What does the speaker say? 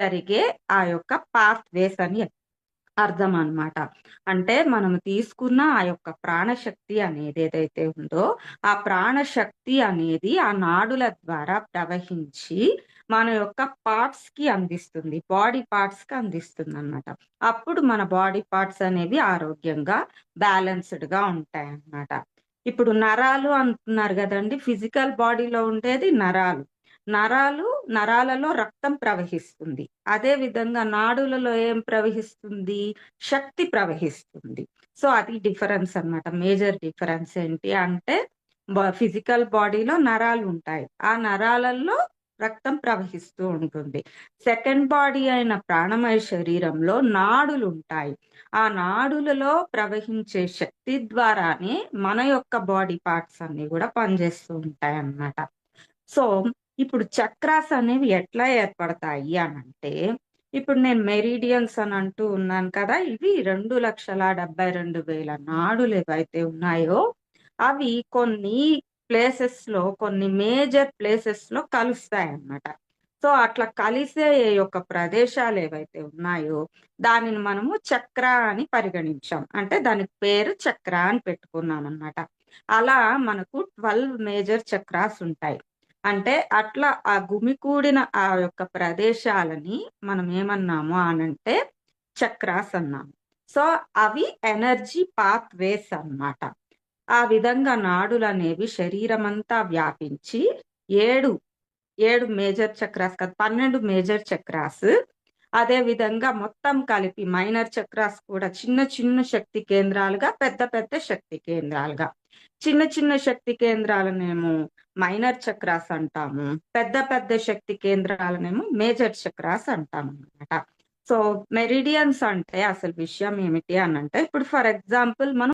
జరిగే ఆ యొక్క పాత్వేస్ అని అర్థం అన్నమాట. అంటే మనం తీసుకున్న ఆ యొక్క ప్రాణశక్తి అనేది ఏదైతే ఉందో, ఆ ప్రాణశక్తి అనేది ఆ నాడుల ద్వారా ప్రవహించి మన యొక్క పార్ట్స్‌కి అందిస్తుంది. బాడీ పార్ట్స్‌కి అందిస్తుందన్నమాట. అప్పుడు మన బాడీ పార్ట్స్ అనేవి ఆరోగ్యంగా, బ్యాలెన్స్‌డ్‌గా ఉంటాయన్నమాట. ఇప్పుడు నరాలు అంటున్నారు గదండీ! ఫిజికల్ బాడీలో ఉండేది నరాలు. నరాలలో రక్తం ప్రవహిస్తుంది. అదే విధంగా నాడులలో ఏం ప్రవహిస్తుంది? శక్తి ప్రవహిస్తుంది. సో, అది డిఫరెన్స్ అన్నమాట. మేజర్ డిఫరెన్స్ ఏంటి అంటే ఫిజికల్ బాడీలో నరాలుంటాయి. ఆ నరాలలో రక్తం ప్రవహిస్తూ ఉంటుంది. సెకండ్ బాడీ అయిన ప్రాణమయ శరీరంలో నాడులుంటాయి. ఆ నాడులలో ప్రవహించే శక్తి ద్వారానే మన యొక్క బాడీ పార్ట్స్ అన్నీ గూడా పనిజేస్తూ ఉంటాయన్నమాట. సో, ఇప్పుడు చక్రాస్ అనేవి ఎట్లా ఏర్పడతాయి అనంటే, ఇప్పుడు నేను మెరిడియన్స్ అని అంటూ ఉన్నాను కదా! ఇవి 2,72,000 నాడులు ఏవైతే ఉన్నాయో, అవి కొన్ని ప్లేసెస్‌లో, కొన్ని మేజర్ ప్లేసెస్‌లో కలుస్తాయన్నమాట. సో, అట్లా కలిసే యొక్క ప్రదేశాలు ఏవైతే ఉన్నాయో, దానిని మనము చక్ర అని పరిగణించాం. అంటే దానికి పేరు చక్ర అని పెట్టుకున్నామన్నమాట. అలా మనకు 12 మేజర్ చక్రాస్ ఉంటాయి. అంటే అట్లా ఆ గుమికూడిన ఆ యొక్క ప్రదేశాలని మనం ఏమన్నాము అనంటే చక్రాస్ అన్నాము. సో, అవి ఎనర్జీ పాత్ వేస్ అన్నమాట. ఆ విధంగా నాడులనేవి శరీరమంతా వ్యాపించి 7, 7 మేజర్ చక్రాస్ కాదు 12 మేజర్ చక్రాస్. అదే విధంగా మొత్తం కలిపి మైనర్ చక్రాస్ కూడా చిన్న చిన్న శక్తి కేంద్రాలుగా, పెద్ద పెద్ద శక్తి కేంద్రాలుగా. చిన్న చిన్న శక్తి కేంద్రాలనేమో మైనర్ చక్రాస్ అంటాము. పెద్ద పెద్ద శక్తి కేంద్రాలనేమో మేజర్ చక్రాస్ అంటామన్నమాట. సో, మెరిడియన్స్ అంటే అసలు విషయం ఏమిటి అనంటే ఇప్పుడు ఫర్ ఎగ్జాంపుల్ మనం